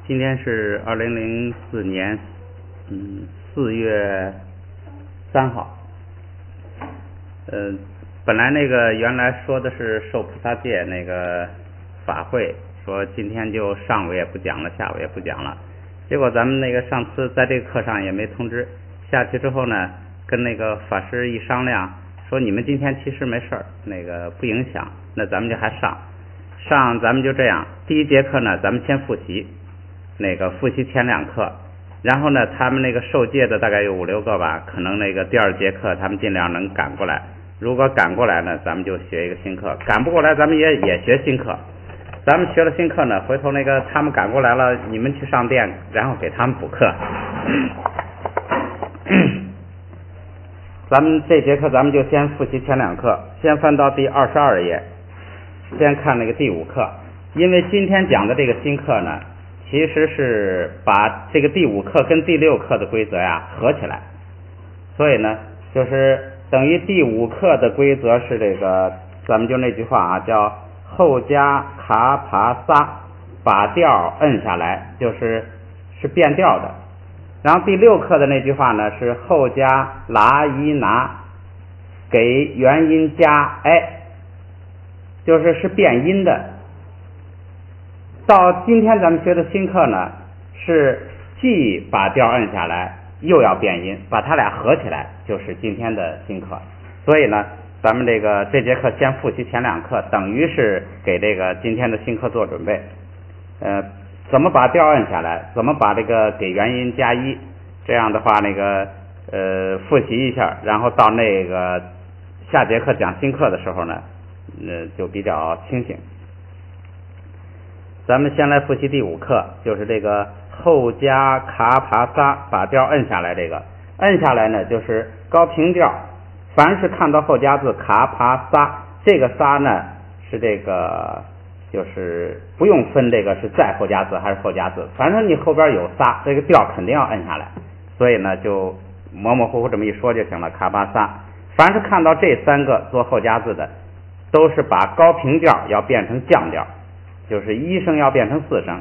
今天是2004年4月3号。本来原来说的是受菩萨戒那个法会，说今天就上午也不讲了，下午也不讲了。结果咱们上次在这个课上也没通知，下去之后呢，跟法师一商量，说你们今天其实没事儿，不影响，那咱们就还上，咱们就这样，第一节课呢，咱们先复习，复习前2课，然后呢，他们受戒的大概有5、6个吧，可能第2节课他们尽量能赶过来，如果赶过来呢，咱们就学一个新课，赶不过来咱们也学新课。咱们学了新课呢，回头他们赶过来了，你们去上店，然后给他们补课。咱们这节课咱们就先复习前2课，先翻到第22页，先看第5课。因为今天讲的这个新课呢，其实是把这个第5课跟第6课的规则呀合起来，所以呢，就是等于第5课的规则是咱们就那句话啊，叫后加卡帕萨，把调摁下来，是变调的。然后第6课的那句话呢，是后加拉伊拿，给元音加哎，是变音的。到今天咱们学的新课呢，是既把调摁下来，又要变音，把它俩合起来，就是今天的新课。所以呢，咱们这节课先复习前2课，等于是给今天的新课做准备。怎么把调摁下来，怎么把给元音加1，这样的话复习一下，然后到下节课讲新课的时候呢，就比较清醒。咱们先来复习第5课，就是后加卡帕萨，把调摁下来。摁下来呢，就是高平调，凡是看到后加字卡帕萨，这个萨呢是就是不用分是在后加字还是后加字，反正你后边有萨，这个调肯定要摁下来。所以呢，就模模糊糊这么一说就行了。卡巴萨，凡是看到这3个做后加字的，都是把高平调要变成降调，就是1声要变成4声，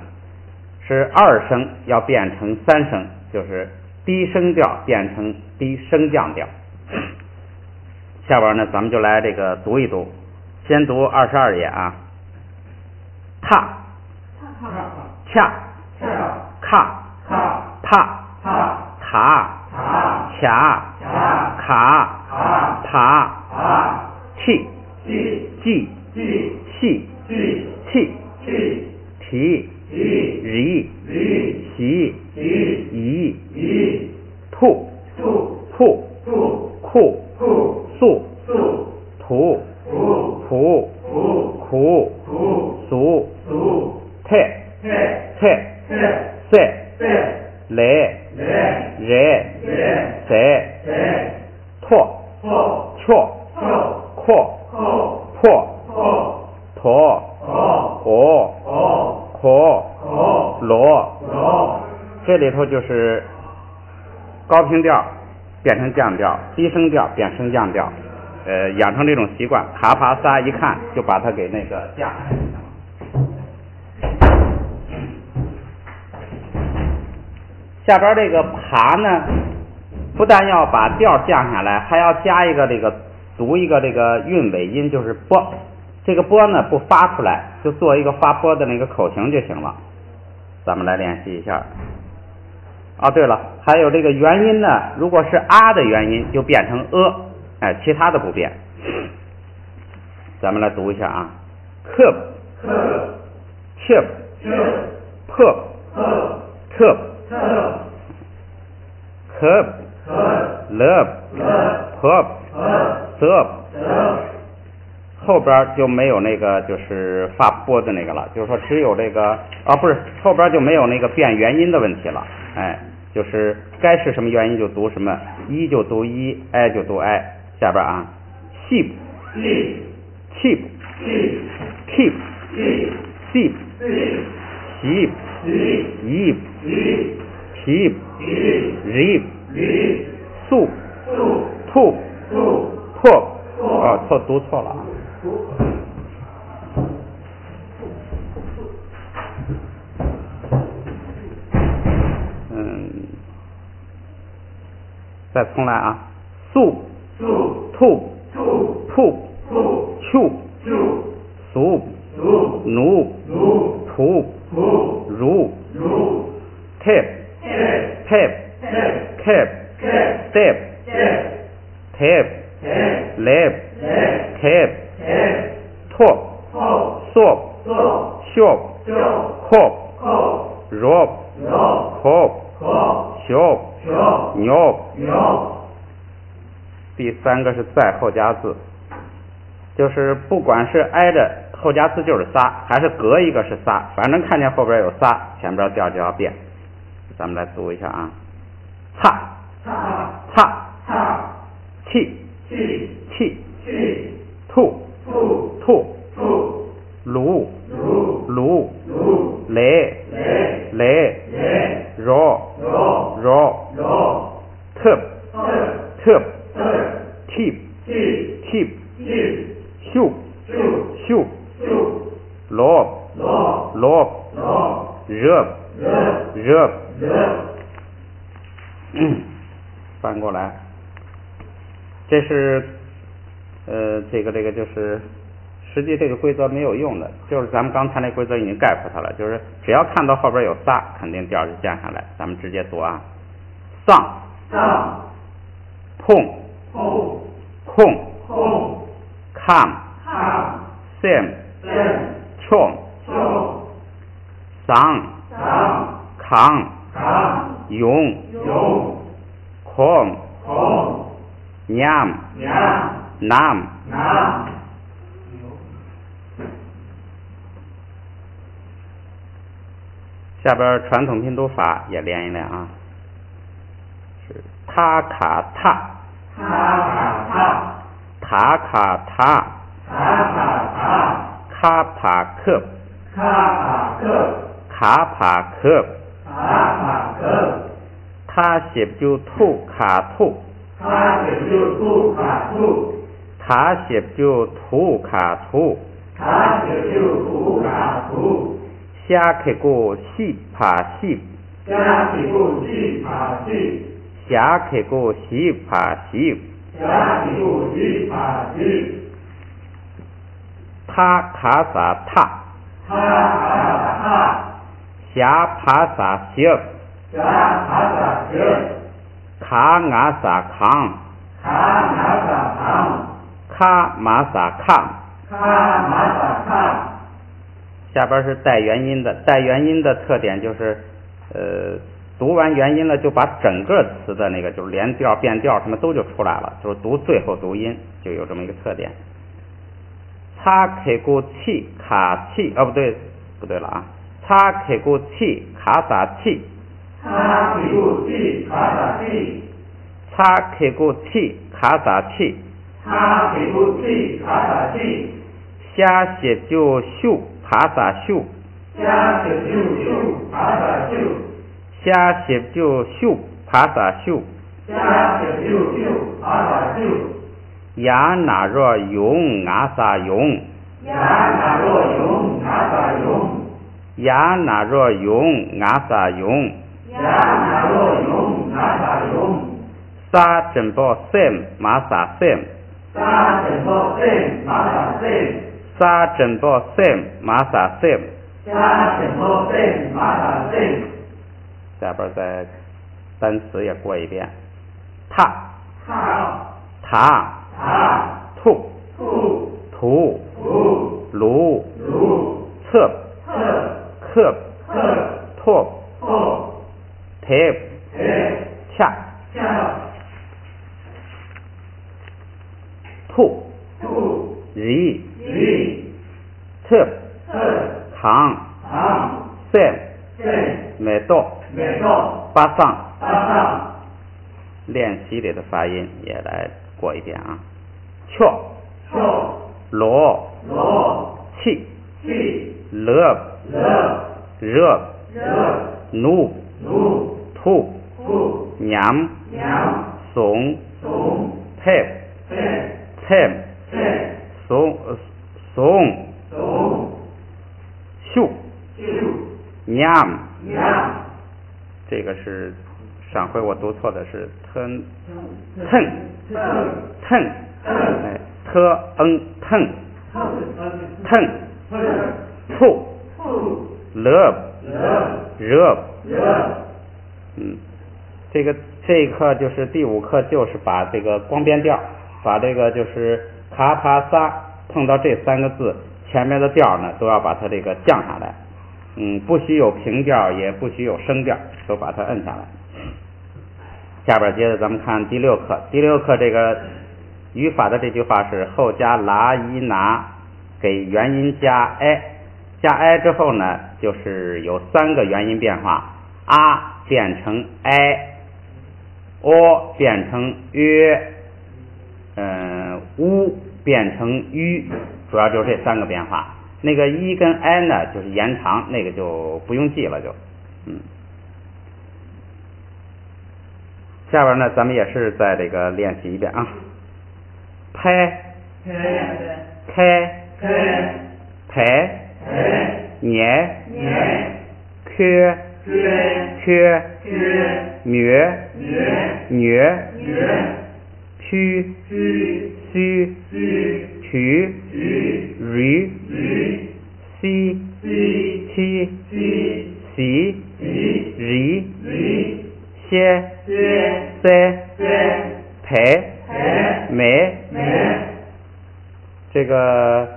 是2声要变成3声，就是低声调变成低升降调。下边呢，咱们就来读一读，先读22页啊。踏恰卡帕塔卡爬气记细气提ရီ习宜吐库素土普苦俗退塞来热塞拓绰阔破驼可罗，这里头就是高平调变成降调，低声调变升降调，养成这种习惯，卡帕萨一看就把它给降下来。下边爬呢，不但要把调降下来，还要加一个读一个韵尾音，就是波。这个波呢不发出来，就做一个发波的口型就行了。咱们来练习一下。对了，还有元音呢，如果是啊的元音就变成其他的不变。咱们来读一下啊 ，cup chip pop cup cup love pop serve， 后边就没有就是发波的了，就是说只有不是，后边就没有变元音的问题了。就是该是什么元音就读什么，一就读一，哎就读哎。下边啊 ，sheep cheap keep sheep sheep sheep sheep reap soup兔错读错了啊。再重来啊，素兔兔秋俗奴土如tip cap step tap lab cap top sop shop cop rob cop shop牛。第三个是在后加字，就是不管是挨着后加字就是仨，还是隔一个是仨，反正看见后边有仨，前边调就要变。咱们来读一下啊，擦气吐鲁雷绕特tip秀罗热翻过来，这是这个就是实际这个规则没有用的，就是咱们刚才那规则已经概括它了，就是只要看到后边有仨，肯定调就降下来。咱们直接读啊，上碰空看sem穷上扛用空냠 nam下边传统拼读法也练一练啊，是塔卡塔塔卡塔卡帕克卡帕克他写就吐卡吐他写就吐下开过西爬西下开过西爬西他卡萨塔下爬萨西卡瓦萨康卡马萨康下边是带元音的，带元音的特点就是读完元音了就把整个词的那个就是连调变调什么都就出来了，就是读最后读音就有这么一个特点。擦开过气卡气不对了啊，擦开过气卡撒气擦开过气卡撒气下写就秀爬撒秀下写就秀爬撒秀呀那若用阿撒用呀那若用阿撒用沙真波 sem 马撒 sem 沙真波 sem 马撒 sem 下边再单词也过一遍，塔吐土鲁侧克拓贴恰吐日特扛sem美豆巴桑，练习里的发音也来过一遍啊，翘罗气乐热怒吐냠怂탭怂秀냠这个是什上回我读错的是腾，哎，腾，醋，热，这一课就是第5课，就是把这个光边调，把这个就是卡帕萨碰到这3个字前面的调呢，都要把它这个降下来。不许有平调，也不许有升调，都把它摁下来。下边接着咱们看第6课。第6课这个语法的这句话是后加拉伊拿，给元音加 i， 加 i 之后呢，就是有3个元音变化，啊变成 i， o 变成约，乌变成吁，主要就是这3个变化。那个一跟 i 呢，就是延长，那个就不用记了，就下边呢，咱们也是在这个练习一遍啊。拍，开，排，捏，缺，虐，虚，取，瑞，西，七，喜，日，歇，塞，排，埋。这个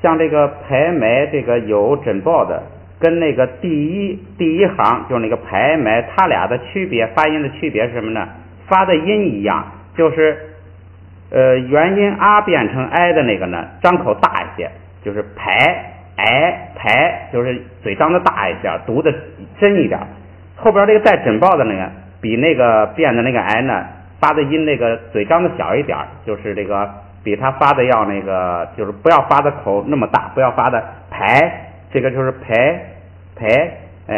像这个排埋这个有诊报的，跟那个第一行就是那个排埋，它俩的区别，发音的区别是什么呢？发的音一样，就是元音啊变成 i 的那个呢，张口大一些，就是排，就是嘴张的大一点，读的真一点。后边这个带诊报的那个，比那个变的那个 i 呢，发的音那个嘴张的小一点，就是这个比它发的要那个，就是不要发的口那么大，不要发的排，这个就是排，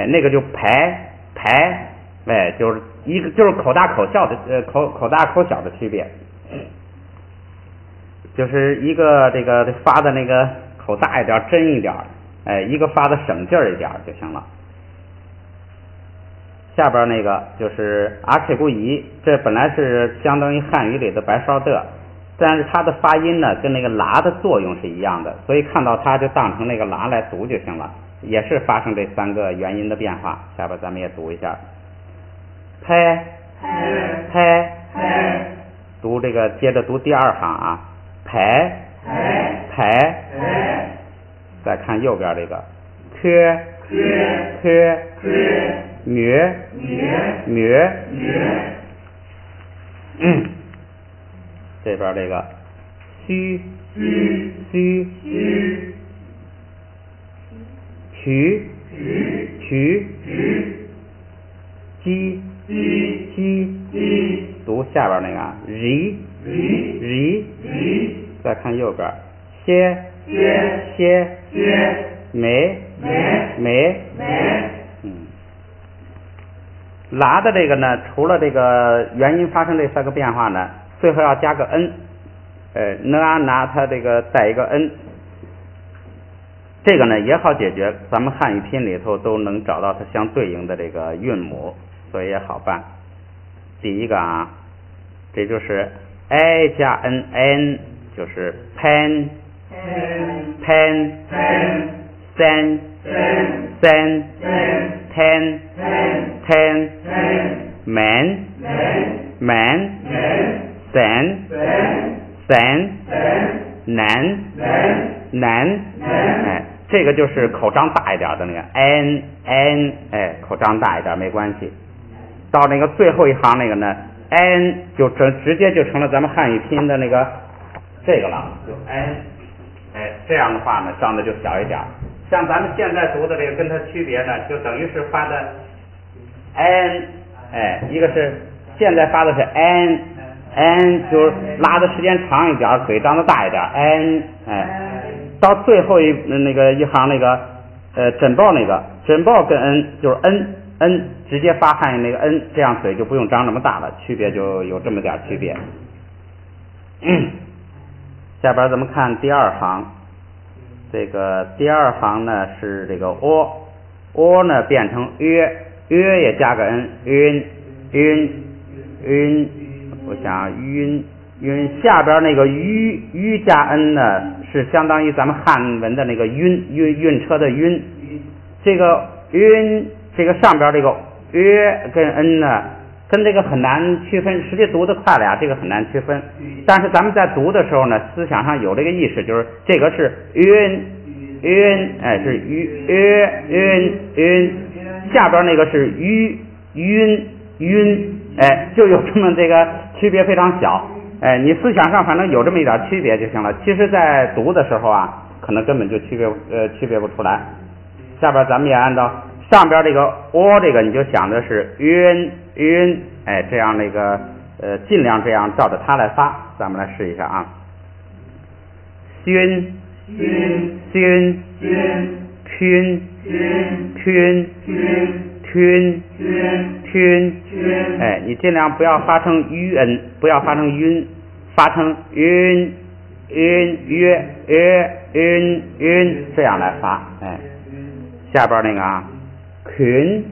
那个就排，就是一个就是口大口小的口大口小的区别。就是一个这个发的那个口大一点真一点，一个发的省劲儿一点就行了。下边那个就是阿克古仪，这本来是相当于汉语里的白烧的，但是它的发音呢跟那个拉的作用是一样的，所以看到它就当成那个拉来读就行了，也是发生这3个元音的变化。下边咱们也读一下，拍，读这个接着读第2行啊，排，再看右边这个缺，虐，这边这个虚，取，鸡，读下边那个日，再看右边歇，没，拉的这个呢，除了这个元音发生这3个变化呢，最后要加个 n，拿它这个带一个 n， 这个呢也好解决，咱们汉语拼里头都能找到它相对应的这个韵母，所以也好办。第一个啊，这就是 i 加 n， 就是 pen， ten， man， nan， 这个就是口张大一点的那个 n， 口张大一点没关系。到那个最后一行那个呢 n 就直接就成了咱们汉语拼音的那个这个了，就 n， 这样的话呢张的就小一点。像咱们现在读的这个跟它区别呢，就等于是发的 n， 一个是现在发的是 n， 就是拉的时间长一点，嘴张的大一点 n， 到最后那个一行那个诊报那个诊报跟 n 就是 n 直接发汉语那个 n， 这样嘴就不用张那么大了，区别就有这么点区别。下边咱们看第2行，这个第2行呢是这个 o 呢变成约也加个 n，晕，我想晕下边那个吁加 n 呢，是相当于咱们汉文的那个晕车的晕。这个晕，这个上边这个跟 n 呢，跟这个很难区分，实际读得快了呀，这个很难区分。但是咱们在读的时候呢，思想上有这个意识，就是这个是晕，是晕，下边那个是晕，就有这么这个区别非常小。你思想上反正有这么一点区别就行了。其实，在读的时候啊，可能根本就区别不出来。下边咱们也按照上边这个这个，你就想的是晕，这样那个尽量这样照着它来发。咱们来试一下啊，熏，熏，你尽量不要发成晕，不要发成晕，发成晕，这样来发。下边那个啊，群，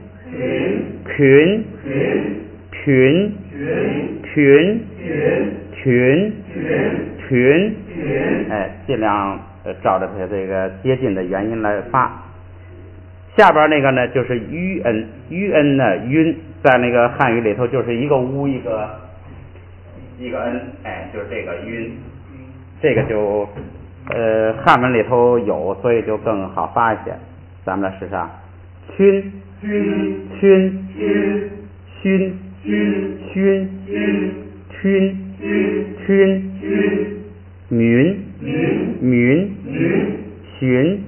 尽量照着它这个接近的元音来发。下边那个呢就是吁恩呢晕，在那个汉语里头就是一个乌一个恩，就是这个晕，这个就汉文里头有，所以就更好发一些。咱们来试试啊，熏，云，寻，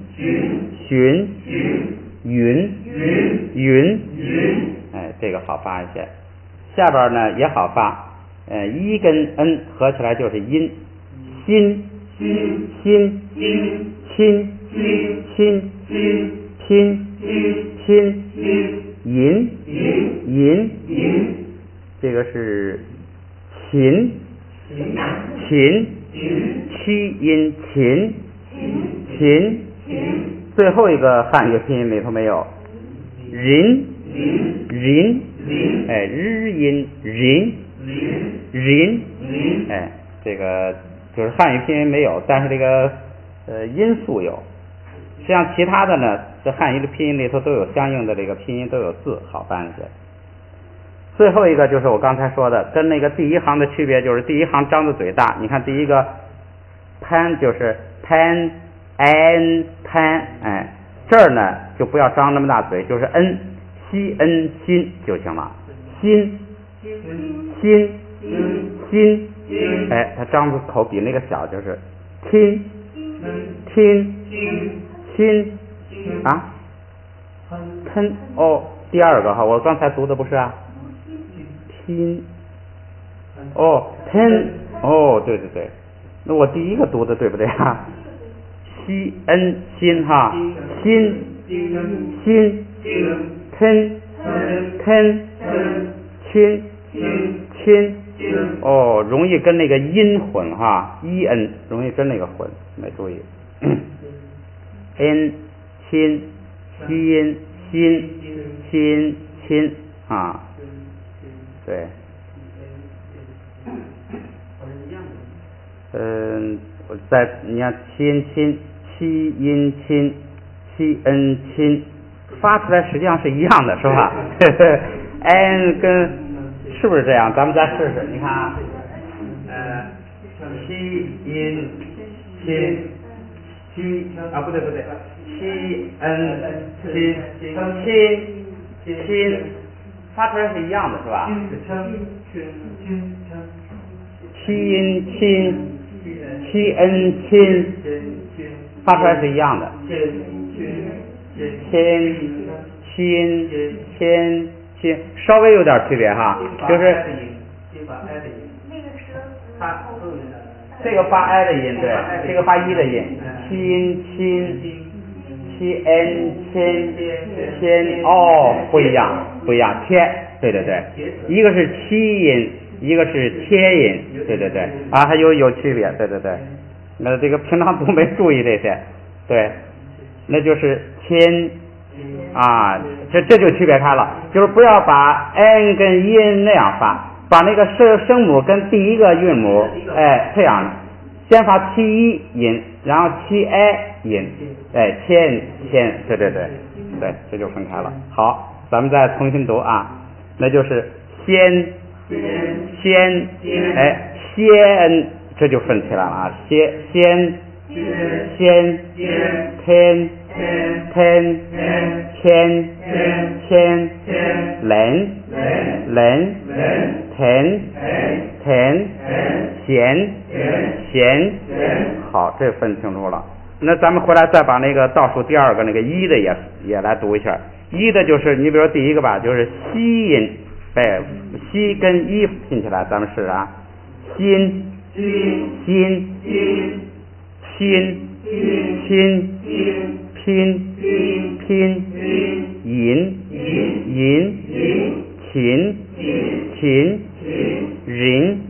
云，这个好发一些。下边呢也好发，一跟 n 合起来就是音，亲，银，这个是琴，七音琴，最后一个汉语拼音里头没有，日音，这个就是汉语拼音没有，但是这个音素有。实际上其他的呢，这汉语的拼音里头都有相应的这个拼音，都有字，好办一些。最后一个就是我刚才说的，跟那个第一行的区别就是第一行张的嘴大，你看第一个 pen 就是 pen， 这儿呢就不要张那么大嘴，就是 n 心就行了，心，它张的口比那个小，就是听啊，喷第二个哈，我刚才读的不是啊，听喷对，那我第一个读的对不对啊？心哈，心喷亲容易跟那个音混哈，n 容易跟那个混，没注意。n 亲啊，对，你看七音亲，发出来实际上是一样的，是吧？n 跟是不是这样？咱们再试试，你看啊，七音亲啊，不对，七亲，发出来是一样的，是吧？七音亲，发出来是一样的。亲，稍微有点区别哈，就是这个发 i 的音，对，这个发一的音，亲，不一样，贴，对，一个是七音，一个是贴音，对，还有区别，对，那这个平常都没注意这些，对，那就是啊，这就区别开了，就是不要把 n 跟音那样发，把那个声母跟第一个韵母，哎，这样，先发七一音，然后七 i 音，哎，千，对，这就分开了。好，咱们再重新读啊，那就是先，哎，先，这就分起来了啊，先，天，千，人，田，闲，好，这分清楚了。那咱们回来再把那个倒数第二个那个一的也来读一下。一的就是你比如说第一个吧，就是西音，哎，西跟一拼起来，咱们试啊，心，拼，银，勤，人，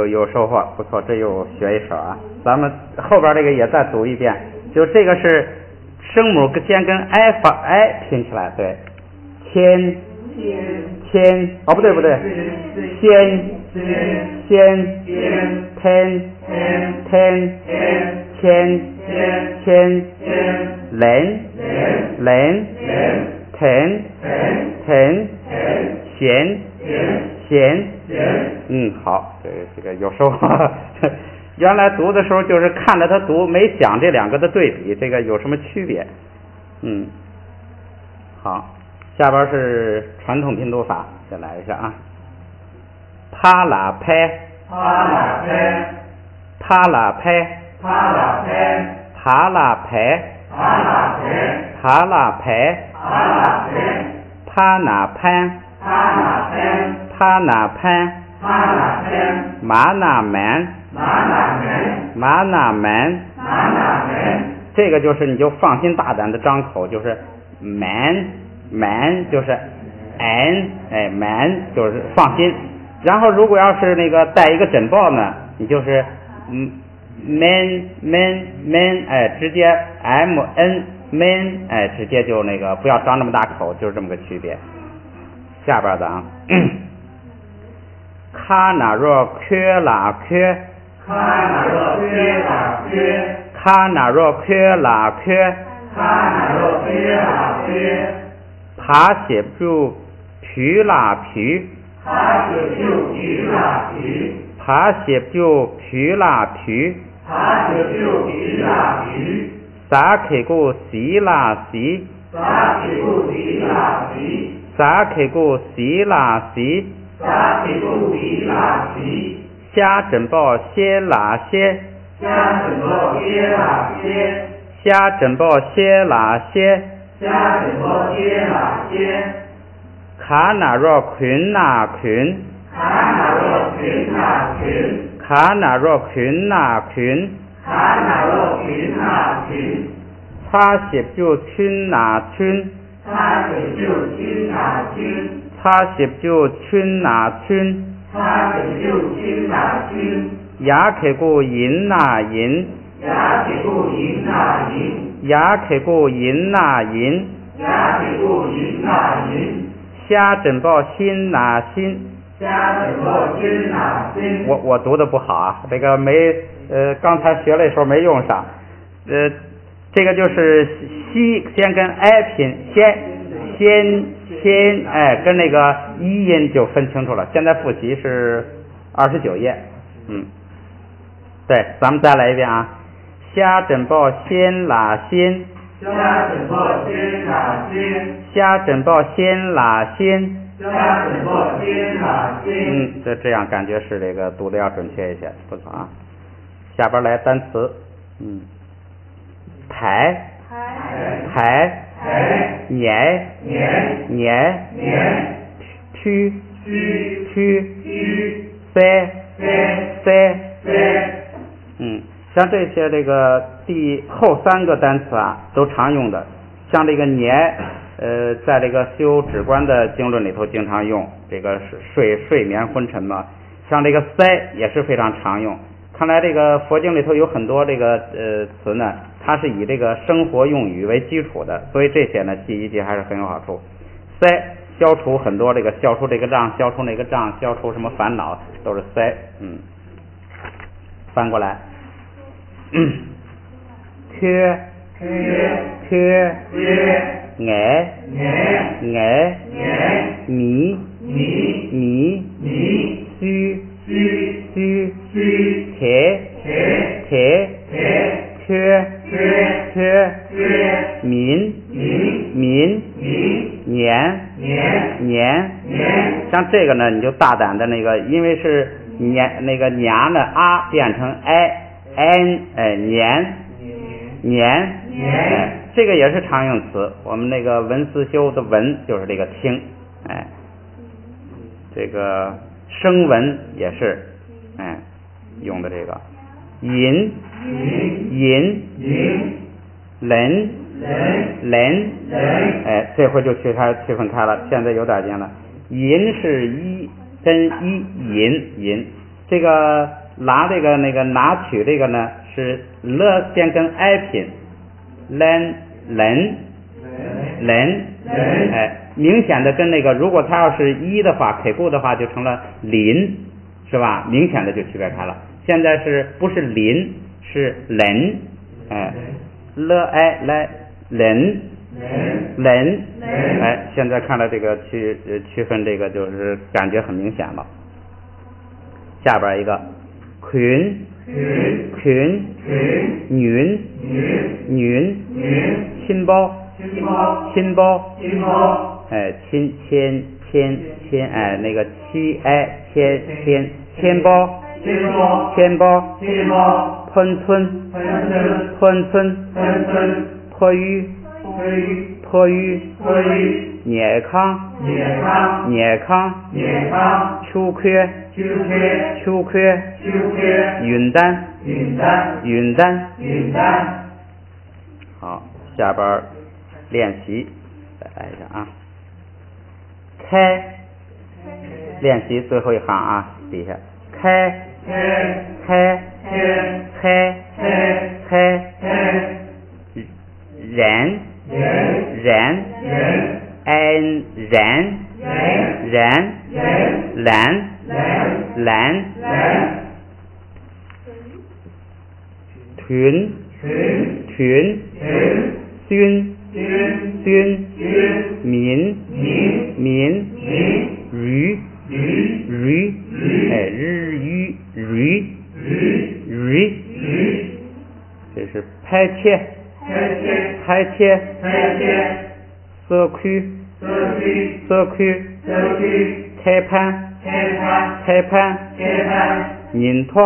有收获，不错，这又学一首啊。咱们后边这个也再读一遍，就这个是声母先跟 i 发 i 拼起来，对，千，哦不对，先，天，千，人，田，闲，好，这个有收获。原来读的时候就是看着他读，没想这两个的对比，这个有什么区别？好，下边是传统拼读法，再来一下啊。啪啦拍，啪啦拍，啪那潘，马那门，这个就是你就放心大胆的张口，就是门就是 n， 哎，门就是放心。然后如果要是那个带一个枕抱呢，你就是men，哎，直接 mn men，哎，直接就那个不要张那么大口，就是这么个区别。下边的啊，卡那若缺啦缺，爬写住皮啦皮，撒开个洗啦洗，虾整包些啦些，卡那若群那群，擦写就群那群，牙开个银那银，虾整包心那心，我读的不好啊，这个没刚才学的时候没用上，这个就是西先跟 i 拼，先哎跟那个一音就分清楚了。现在复习是29页，对，咱们再来一遍啊，虾整包先啦先，这样感觉是这个读的要准确一些，不错啊。下边来单词，排，撵，驱，塞，像这些这个后三个单词啊都常用的，像这个撵，在这个修止观的经论里头经常用，这个是睡眠昏沉嘛，像这个塞也是非常常用，看来这个佛经里头有很多这个词呢，它是以这个生活用语为基础的，所以这些呢记一记还是很有好处。塞，消除很多这个，消除这个障，消除那个障，消除什么烦恼，都是塞。翻过来，缺，爱，迷，虚，缺，民，年，像这个呢，你就大胆的那个，因为是年那个年呢啊变成年，这个也是常用词。我们那个文思修的文就是这个听，这个声闻也是，用的这个引，人，这回就区分开了，现在有点见了。引是一跟引，这个拿这个那个拿取这个呢是了先跟 I 拼，人，明显的跟那个，如果它要是一的话 ，K 固的话就成了林，是吧？明显的就区别开了。现在是不是林是人，了 I 来人，现在看了这个区分这个就是感觉很明显了。下边一个群，云，亲包，亲，那个牵包，喷村，破鱼，捏康，秋缺，云丹，好，下边练习再来一下啊。开，练习最后一行啊，底下开，人，蓝，群，勋，民，日，这是拍切，色区，开盘，拧托，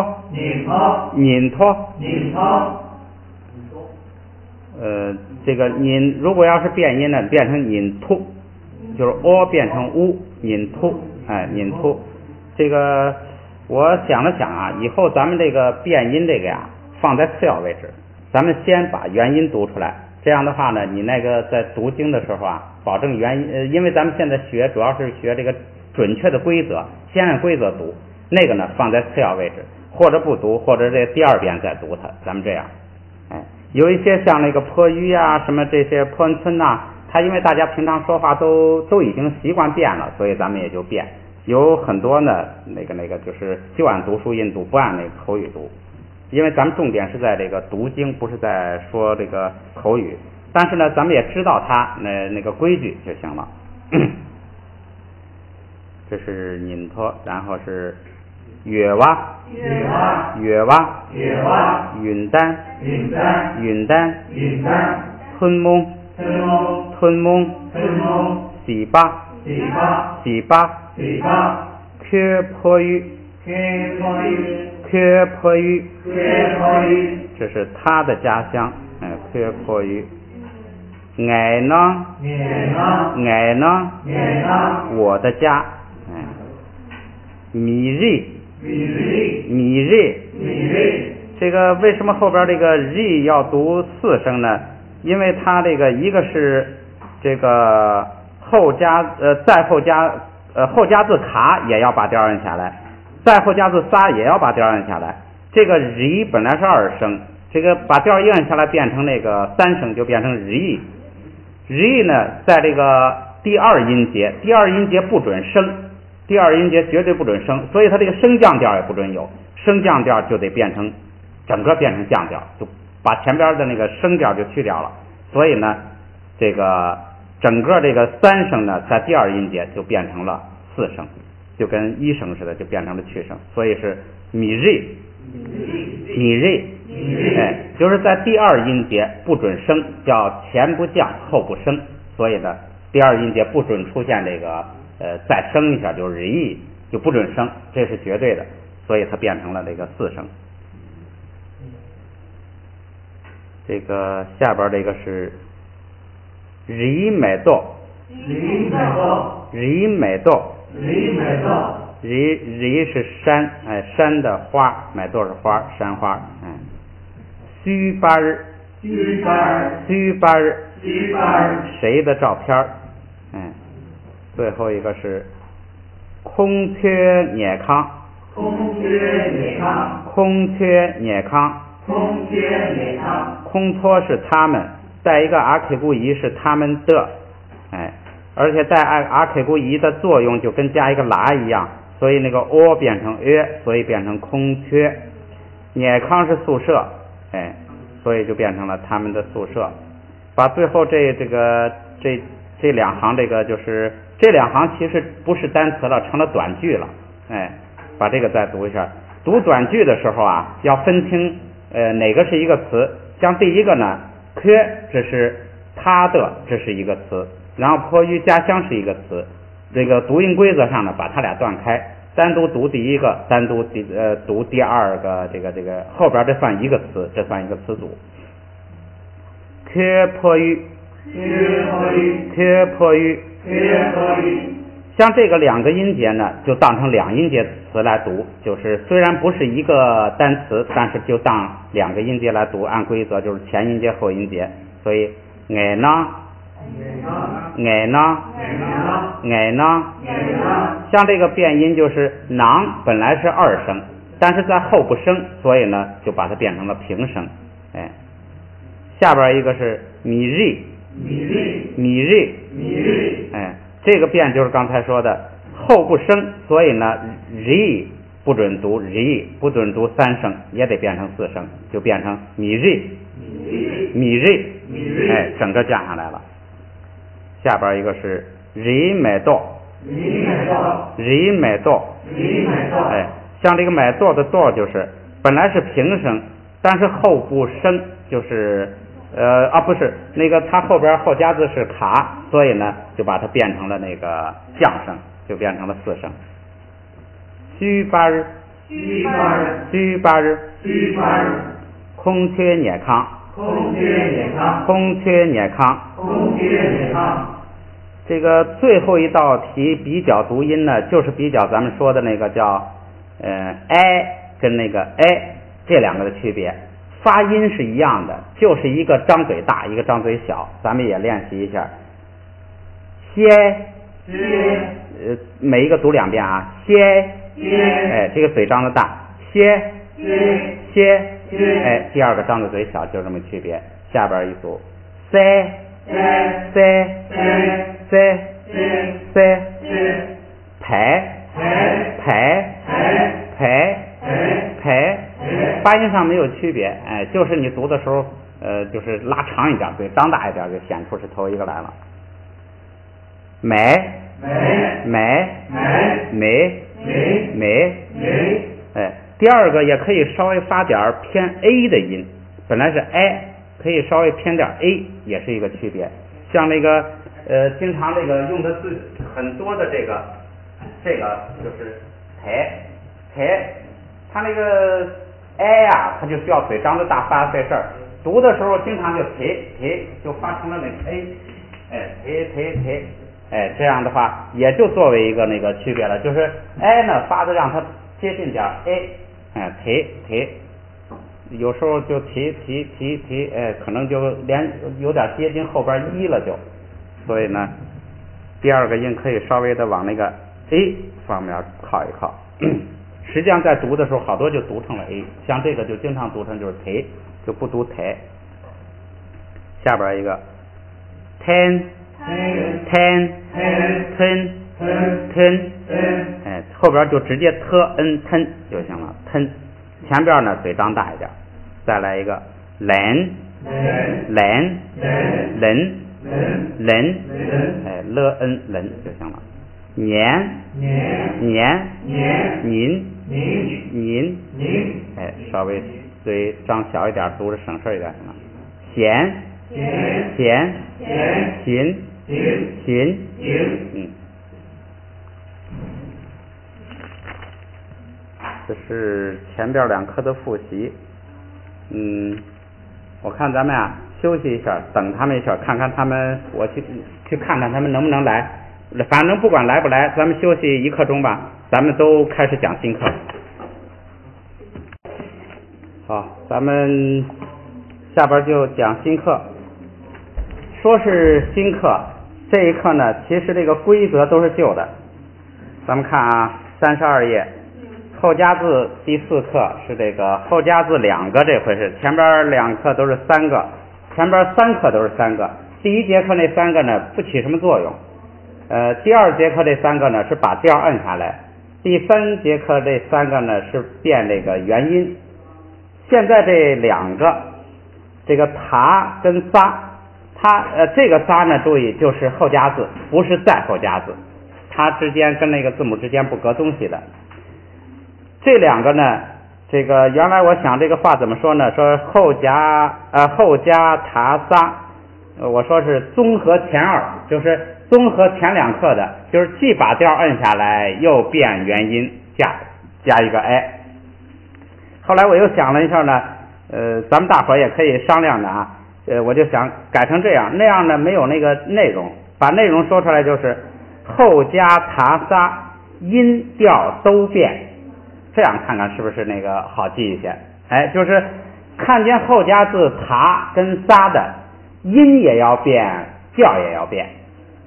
这个拧如果要是变音呢，变成拧突，就是 o 变成 u， 拧突，拧突。这个我想了想啊，以后咱们这个变音这个呀，放在次要位置，咱们先把元音读出来。这样的话呢，你那个在读经的时候啊，保证元音，因为咱们现在主要是学这个准确的规则，先按规则读，那个呢放在次要位置，或者不读，或者这第二遍再读它，咱们这样。有一些像那个破鱼啊，什么这些破村呐，它因为大家平常说话都已经习惯变了，所以咱们也就变。有很多呢，那个就是就按读书音读，不按那个口语读。因为咱们重点是在这个读经，不是在说这个口语。但是呢，咱们也知道它那个规矩就行了。这是拧托，然后是月蛙，云丹，吞蒙，洗巴，缺破鱼，这是他的家乡，缺破鱼。爱呢，我的家，米瑞，这个为什么后边这个瑞要读4声呢？因为它这个一个是这个后加字卡也要把调摁下来，再后加字撒也要把调摁下来。这个 ri 本来是2声，这个把调一摁下来变成那个3声，就变成 ri。ri 呢，在这个第2音节，第2音节不准升，第2音节绝对不准升，所以它这个升降调也不准有，升降调就得变成整个变成降调，就把前边的那个升调就去掉了。所以呢，这个整个这个3声呢，在第2音节就变成了4声，就跟1声似的，就变成了去声，所以是米瑞。米瑞，哎，就是在第2音节不准升，叫前不降后不升，所以呢，第2音节不准出现这个再升一下就是 ri， 就不准升，这是绝对的，所以它变成了这个4声。这个下边这个是 ri 美豆 ri 美豆 ri 是山，哎，山的花，美豆是花，山花，哎，须巴日谁的照片，哎，最后一个是空缺涅康空托是他们，带一个阿 k 固仪是他们的，哎，而且带阿 k 固仪的作用就跟加一个拉一样，所以那个 o 变成 ö， 所以变成空缺。涅康是宿舍，哎，所以就变成了他们的宿舍。把最后这2行，这个就是这2行其实不是单词了，成了短句了，哎，把这个再读一下。读短句的时候啊，要分清哪个是一个词。像第一个呢，缺这是他的，这是一个词，然后迫于家乡是一个词。这个读音规则上呢，把它俩断开，单独读第一个，单独读第2个，这个后边这算一个词，这算一个词组。缺迫于，像这个2个音节呢，就当成2音节词来读，就是虽然不是一个单词，但是就当2个音节来读，按规则就是前音节后音节，所以爱呢，像这个变音就是囊本来是2声，但是在后不升，所以呢就把它变成了平声，哎，下边一个是米瑞，哎，这个变就是刚才说的后不升，所以呢 ri 不准读 ri， 不准读3声，也得变成4声，就变成米瑞，哎，整个降下来了。下边一个是 ri 美豆，哎，像这个买豆的豆就是本来是平声，但是后不升，就是不是那个它后边后加字是卡，所以呢就把它变成了那个降声，就变成了4声。须巴日，空缺涅康，这个最后一道题比较读音呢，就是比较咱们说的那个叫哎跟那个哎这2个的区别。发音是一样的，就是一个张嘴大，一个张嘴小，咱们也练习一下。每一个读2遍啊，哎，这个嘴张的大，哎，第2个张的嘴小，就这么区别。下边一组，排，发音上没有区别，哎，就是你读的时候，就是拉长一点，嘴张大一点，就显出是头一个来了。美，哎，第2个也可以稍微发点偏 a 的音，本来是 i， 可以稍微偏点 a， 也是一个区别。像那个经常这个用的字很多的这个就是排，它那个 i 呀，它就需要嘴张的大发费事儿，读的时候经常就就发成了那个 a， 哎，哎，这样的话也就作为一个那个区别了，就是 i 呢发的让它接近点 a， 哎，有时候就哎，可能就连有点接近后边一了就，所以呢，第2个音可以稍微的往那个 a 方面靠一靠。实际上在读的时候，好多就读成了 a， 像这个就经常读成就是忒，就不读忒。下边一个 ten ten ten ten， 哎，后边就直接ten 就行了，ten，前边呢嘴张大一点。再来一个 len， 哎len 就行了。年您，哎，稍微嘴张小一点，读着省事一点行了。行，这是前边2课的复习。我看咱们休息一下，等他们一下，看看他们，我去看看他们能不能来。反正不管来不来，咱们休息1刻钟吧，咱们都开始讲新课。好，咱们下边就讲新课。说是新课，这一课呢，其实这个规则都是旧的。咱们看啊，32页，后加字第4课是这个后加字2个，这回是前边2课都是3个，前边3课都是3个。第1节课那3个呢不起什么作用，第2节课这3个呢是把调摁下来，第3节课这3个呢是变这个元音。现在这2个，这个塔跟撒，这个撒呢注意就是后加字，不是再后加字，它之间跟那个字母之间不隔东西的。这2个呢，这个原来我想这个话怎么说呢？说后加塔撒，我说是综合前2，就是综合前2课的，就是既把调摁下来，又变元音，加一个 i。后来我又想了一下呢，咱们大伙也可以商量的啊，我就想改成这样，那样呢没有那个内容，把内容说出来就是后加塔撒，音调都变，这样看看是不是那个好记一些。哎，就是看见后加字塔跟撒的音也要变，调也要变。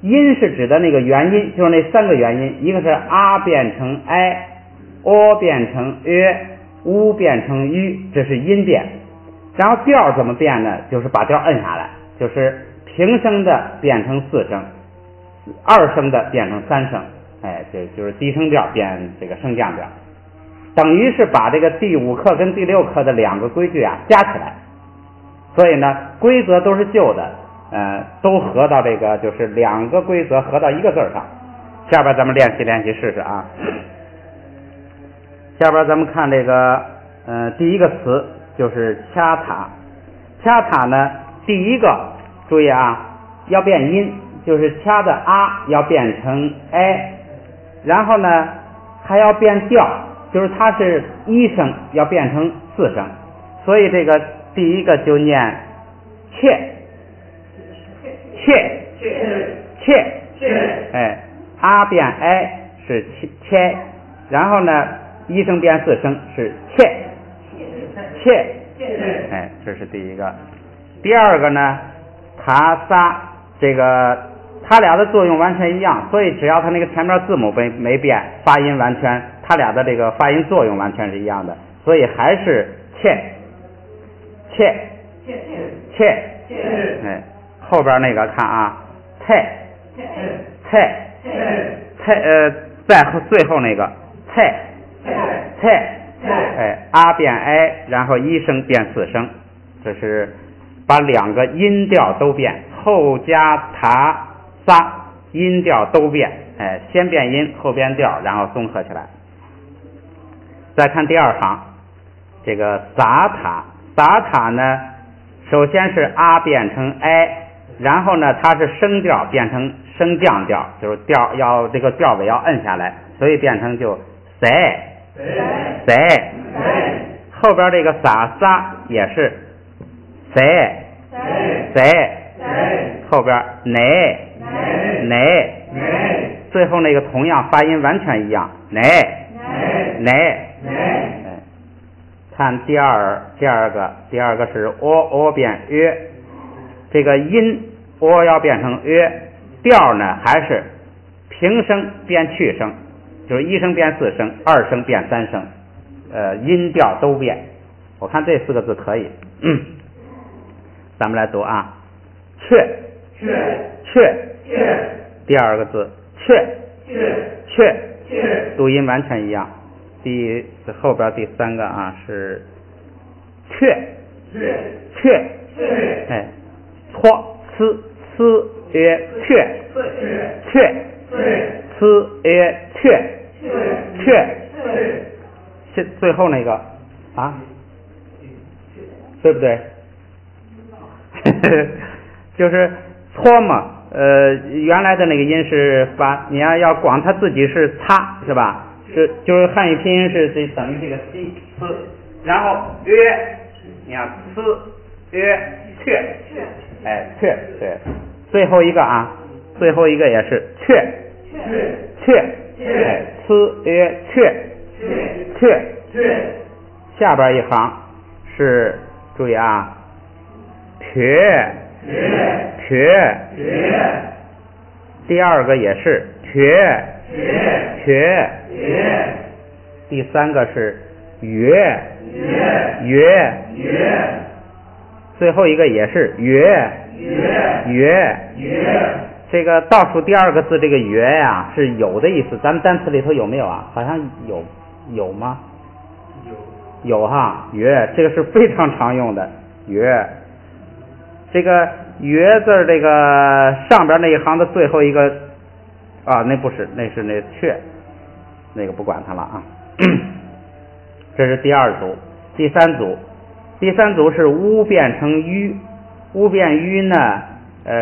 音是指的那个元音，就是那3个元音，一个是啊变成 i， o 变成 u 变成 u， 这是音变。然后调怎么变呢？就是把调摁下来，就是平声的变成4声，2声的变成3声，哎，就是低声调变这个升降调，等于是把这个第5课跟第6课的2个规矩加起来。所以呢，规则都是旧的，都合到这个就是2个规则合到1个字上。下边咱们练习试试啊。下边咱们看这个第1个词就是掐塔。掐塔呢，第1个注意啊，要变音，就是掐的啊要变成 i， 然后呢还要变调，就是它是1声要变成4声，所以这个第1个就念切，哎，啊变 i 是切，然后呢1声变4声是切，哎，这是第1个。第2个呢，塔撒，这个它俩的作用完全一样，所以只要它那个前面字母没变，发音完全，它俩的这个发音作用完全是一样的，所以还是切，哎，后边那个看啊，在最后那个哎，啊变 i， 然后1声变4声，这是把2个音调都变，后加塔撒音调都变，哎，先变音后变调，然后综合起来。再看第2行，这个撒塔呢，首先是啊变成 i， 然后呢它是升调变成升降调，就是调要这个调尾要摁下来，所以变成就塞，后边这个撒也是塞，后边奶，最后那个同样发音完全一样，奶，看第二个是 o 变 ö， 这个音 o 要变成 ö， 调呢还是平声变去声，就是一声变四声，二声变三声，音调都变。我看这4个字可以。咱们来读啊，雀，第2个字雀，读音完全一样。后边第3个啊是雀，哎，搓呲雀，最后那个啊，对不对？就是搓嘛，原来的那个音是发，你要光它自己是擦，是吧？就是汉语拼音是等于这个 c 呲，然后你看呲雀，哎雀，最后一个啊，最后一个也是雀，哎雀，下边一行是注意啊，瘸，第2个也是瘸，第3个是约，最后一个也是约。这个倒数第2个字这个约呀是有的意思，咱们单词里头有没有啊？好像有吗？有哈，约这个是非常常用的约。这个约字这个上边那一行的最后一个啊，那不是，那是那雀，那个不管它了啊。这是第2组，第3组是乌变成吁，乌变吁呢，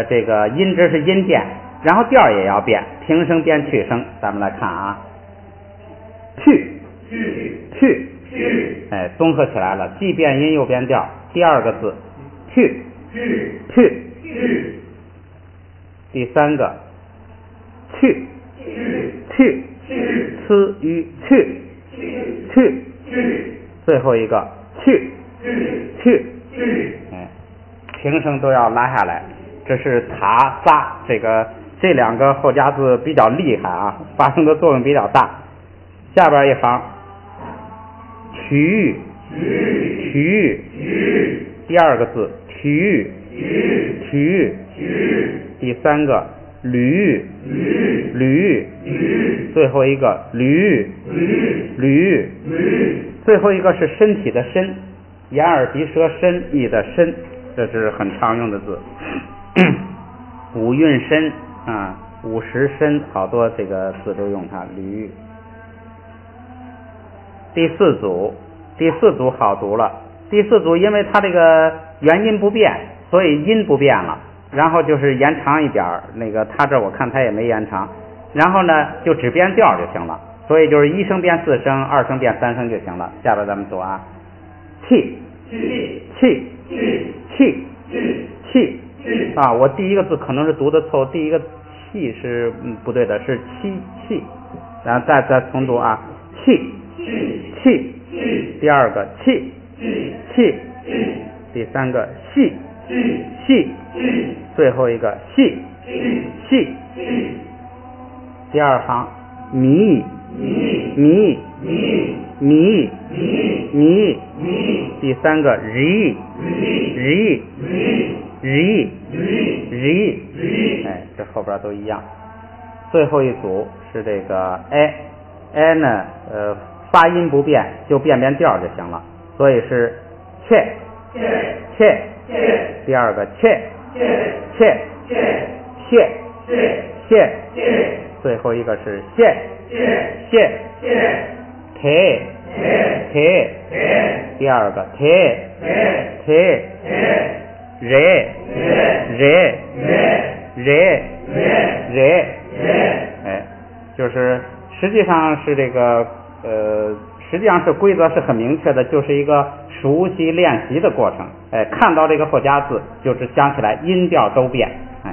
这个音值是音变，然后调也要变，平声变去声。咱们来看啊，去，哎，综合起来了，既变音又变调。第2个字去，第3个去，呲吁去，最后一个去，哎，平声都要拉下来。这是塔撒，这2个后加字比较厉害啊，发生的作用比较大。下边一行曲，第2个字曲，第3个驴，最后一个驴，最后一个是身体的身，眼耳鼻舌身意的身，这是很常用的字。五韵身啊，5时身，好多这个字都用它。驴。第4组好读了。第4组因为它这个元音不变，所以音不变了，然后就是延长一点，那个它这我看它也没延长，然后呢就只变调就行了，所以就是1声变4声，2声变3声就行了。下边咱们读啊，气啊，我第1个字可能是读的错，第1个气是不对的，是气，然后再重读啊，气，第2个气，第3个细，最后一个细，第2行迷，第3个日，哎，这后边都一样。最后一组是这个哎呢，发音不变，就变调就行了，所以是切，第2个切，最后一个是谢，第2个re，哎，就是实际上是这个实际上是规则是很明确的，就是一个熟悉练习的过程。哎，看到这个后加字，就是想起来音调都变。哎，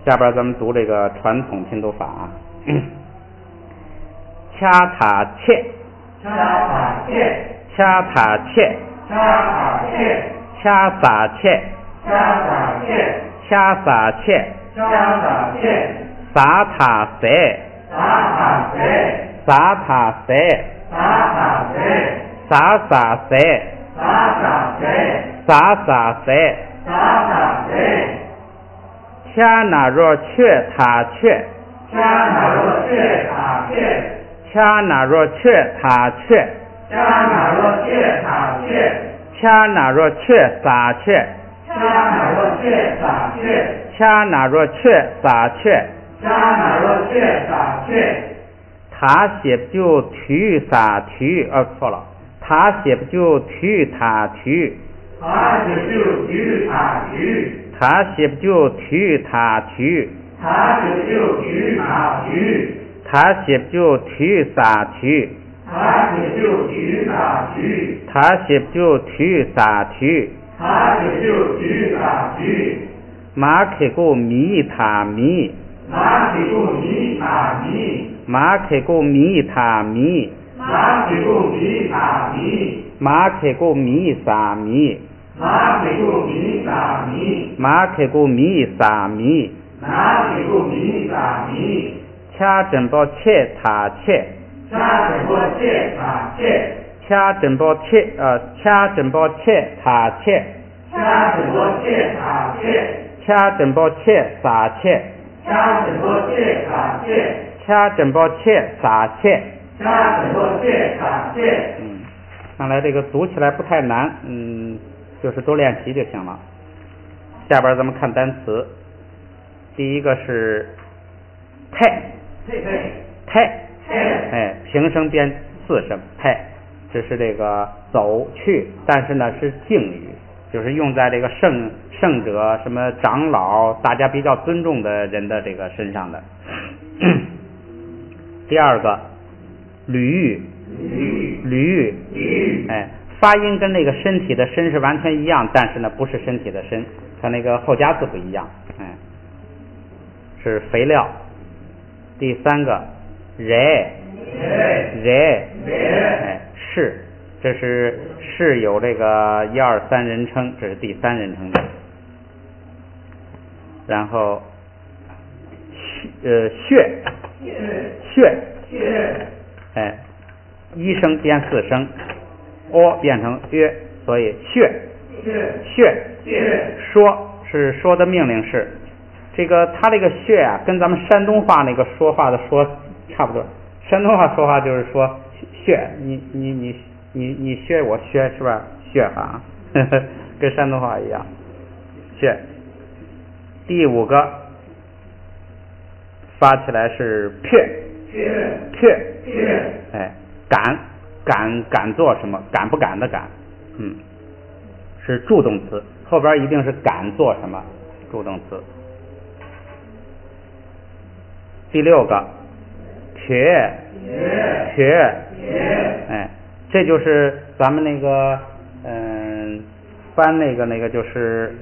下边咱们读这个传统拼读法啊，掐塔切，掐撒切，撒塔塞，萨塔塞，萨萨塞，萨萨塞，恰那若却他却，恰那若却他却，恰那若却撒却，恰那若却撒却，他写不就提撒提，错了，他写不就提他提，他写不就提他提，他写不就提撒提，他写不就提撒提，马开过米他米，马开过米他米，马开过米撒米，马开过米撒米，恰真包切他切，恰真包切他切，恰真包切他切，恰真包切撒切，恰真包切撒切。看来这个读起来不太难，就是多练习就行了。下边咱们看单词，第一个是太，平声变四声太，这是这个走去，但是呢是敬语，就是用在这个圣者什么长老大家比较尊重的人的这个身上的。第二个驴，发音跟那个身体的身是完全一样，但是呢不是身体的身，它那个后加字不一样，是肥料。第三个人，是，这是有这个1、2、3人称，这是第三人称的。然后血，一声变四声，变成约，所以血，说说的命令式。这个他这个血啊，跟咱们山东话那个说话的说差不多。山东话说话就是说血，你血我血是吧？血哈，跟山东话一样。血。第5个发起来是撇，敢做什么？敢不敢的敢，是助动词，后边一定是敢做什么，助动词。第6个瘸，这就是咱们那个翻那个就是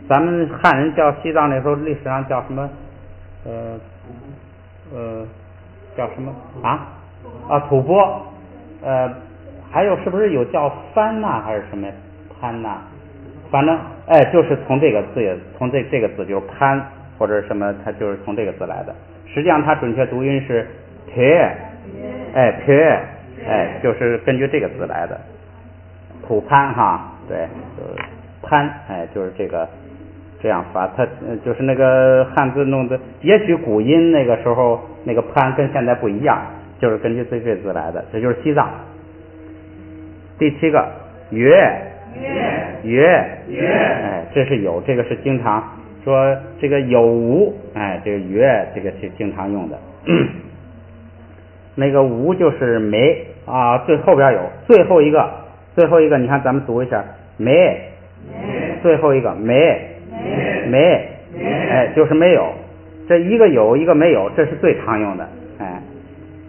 咱们汉人叫西藏那时候历史上叫什么叫什么吐蕃，还有是不是有叫翻呐还是什么潘呐？反正就是从这个字，从这个字就是潘或者什么，它就是从这个字来的。实际上它准确读音是撇，就是根据这个字来的。吐潘哈，对，就是潘，就是这个这样发。它就是那个汉字弄的，也许古音那个时候那个潘跟现在不一样，就是根据这个字来的。这就是西藏。第7个约，这是有，这个是经常说这个有无，这个约这个是经常用的。那个无就是没啊，最后边有最后一个，你看咱们读一下没，最后一个没，就是没有，这一个有一个没有，这是最常用的。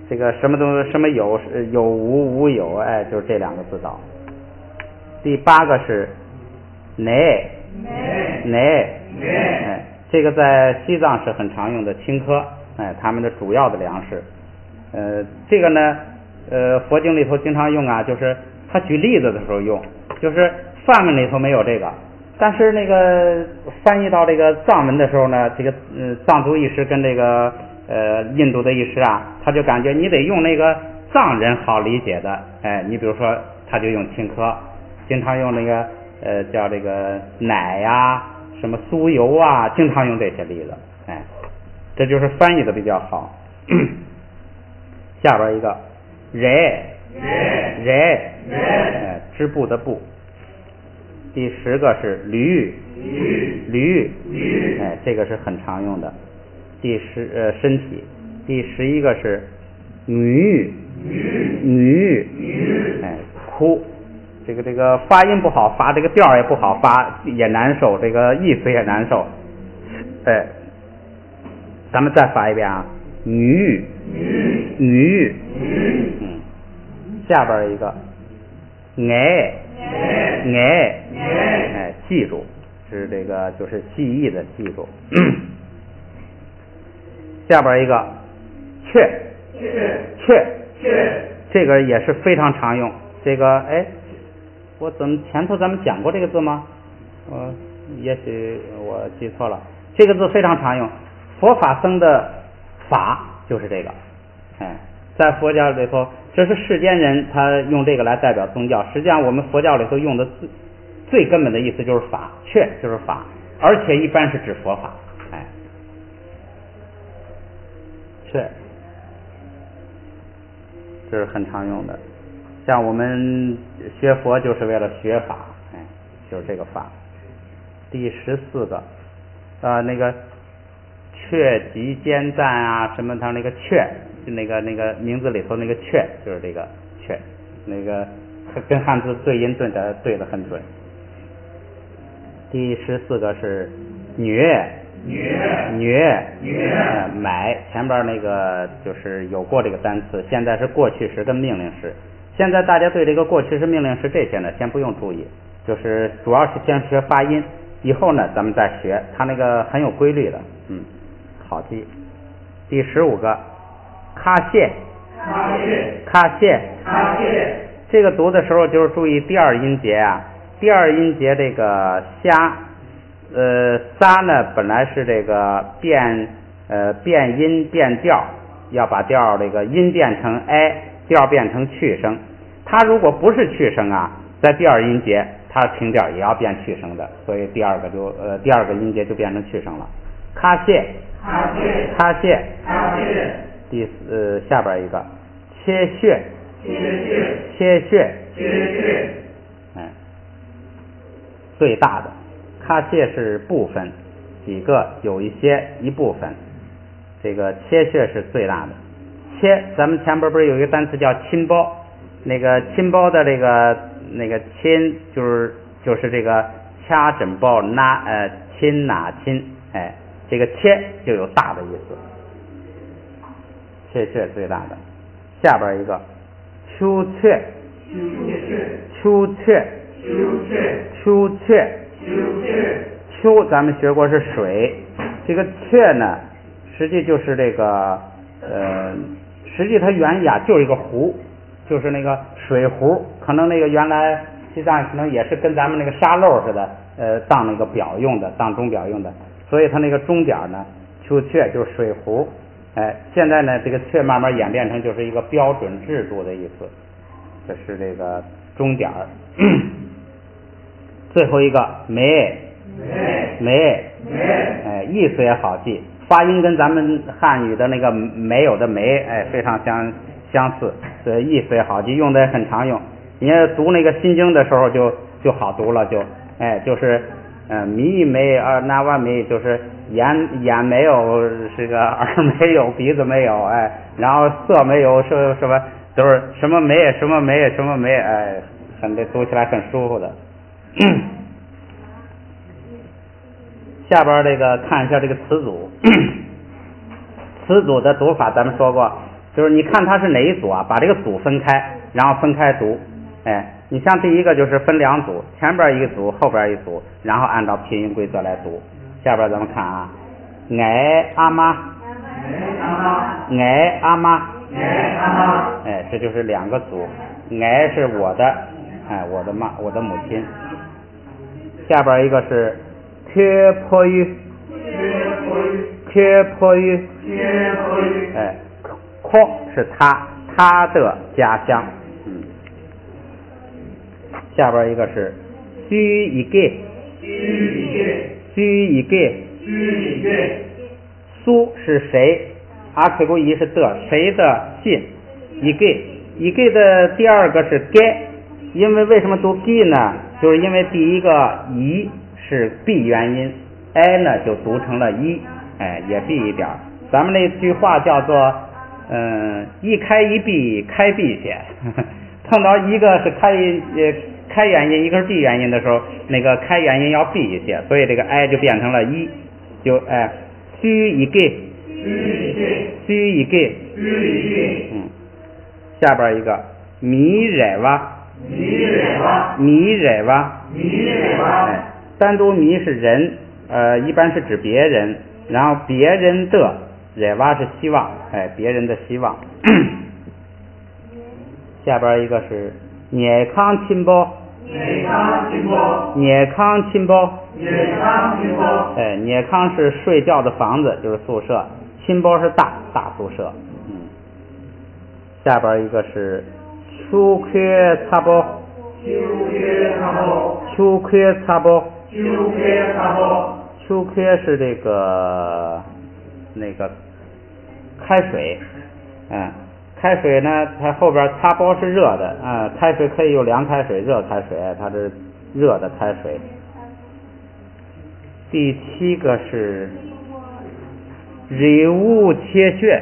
这个什么东西什么有无无有，就是这2个字导。第8个是乃，这个在西藏是很常用的青稞，他们的主要的粮食。这个呢佛经里头经常用啊，就是他举例子的时候用，就是梵文里头没有这个，但是那个翻译到这个藏文的时候呢，这个藏族意识跟这个印度的医师啊，他就感觉你得用那个藏人好理解的，你比如说他就用青稞，经常用那个叫这个奶呀、什么酥油啊，经常用这些例子，这就是翻译的比较好。下边一个人，织布的布。第10个是驴，这个是很常用的。身体。第11个是女，哭。这个发音不好发，这个调也不好发，也难受，这个意思也难受。咱们再发一遍啊，女。下边一个记住，是这个就是记忆的记住。下边一个雀，这个也是非常常用。这个我前头咱们讲过这个字吗？也许我记错了。这个字非常常用，佛法僧的法就是这个。在佛教里头，这是世间人他用这个来代表宗教，实际上我们佛教里头用的最根本的意思就是法，确就是法，而且一般是指佛法。确，这是很常用的。像我们学佛就是为了学法，就是这个法。第14个，那个确极坚赞啊，什么他那个确，那个名字里头那个确就是这个确，那个跟汉字对音对得很准。第14个是女，买，前边那个就是有过这个单词，现在是过去时跟命令时。现在大家对这个过去时、命令时这些呢，先不用注意，就是主要是先学发音，以后呢咱们再学，它那个很有规律的，好记。第15个，卡谢，这个读的时候就是注意第二音节啊，第二音节这个虾，撒呢本来是这个变音变调，要把调这个音变成调变成去声。它如果不是去声啊，在第二音节它平调也要变去声的，所以第二个音节就变成去声了。卡谢，下边一个切穴，最大的卡谢是部分，几个有一部分，这个切穴是最大的。切，咱们前边不是有一个单词叫亲包，那个亲包的那个亲就是这个掐枕包亲亲，这个切就有大的意思，切穴最大的。下边一个秋雀，秋咱们学过是水，这个雀呢实际就是这个实际它原意啊就是一个壶，就是那个水壶，可能那个原来西藏可能也是跟咱们那个沙漏似的，当那个表用的，当钟表用的，所以它那个钟点呢，秋雀就是水壶。现在呢这个雀慢慢演变成就是一个标准制度的意思，这是这个钟点。最后一个梅，意思也好记，发音跟咱们汉语的那个没有的没，非常相似，所以意思也好记，用的也很常用。你要读那个心经的时候就好读了，就是迷没那万没，就是眼没有，这个耳没有，鼻子没有，然后色没有，什么都是什么没，很读起来很舒服的。下边这个看一下这个词组，词组的读法咱们说过，就是你看它是哪一组啊，把这个组分开，然后分开读。你像第一个就是分两组，前边一组，后边一组，然后按照拼音规则来读。下边咱们看啊，阿妈，这就是两个组，是我的，我的母亲。下边一个是缺坡语，缺迫于，哎，阔是他的家乡。下边一个是居一个，苏是谁？阿克古仪是的，谁的信？一个的第二个是该，因为为什么读 g 呢？就是因为第一个一是闭元音， i 呢就读成了一，哎，也闭一点。咱们那句话叫做一开一闭，开闭写。碰到一个是开元音，一个是闭元音的时候，那个开元音要闭一些，所以这个 i 就变成了一，就居一个，下边一个米惹哇，单独米是人，一般是指别人，然后别人的惹哇是希望，哎，别人的希望。下边一个是捏康亲包，哎，捏康是睡觉的房子，就是宿舍，亲包是大宿舍。下边一个是秋缺擦包，秋缺是这个那个开水，开水呢，它后边擦包是热的，开水可以有凉开水、热开水，它是热的开水。第7个是人物切穴，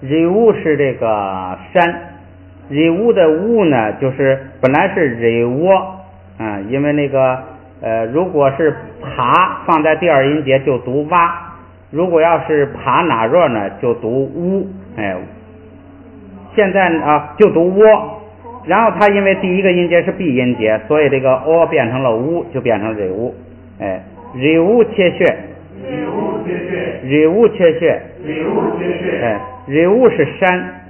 人物是这个山，人物的物呢，就是本来是人窝，因为那个如果是爬放在第二音节就读蛙，如果要是爬哪弱呢就读乌，现在就读窝，然后它因为第一个音节是闭音节，所以这个 o 变成了乌，就变成人物，人物切穴，人物是山，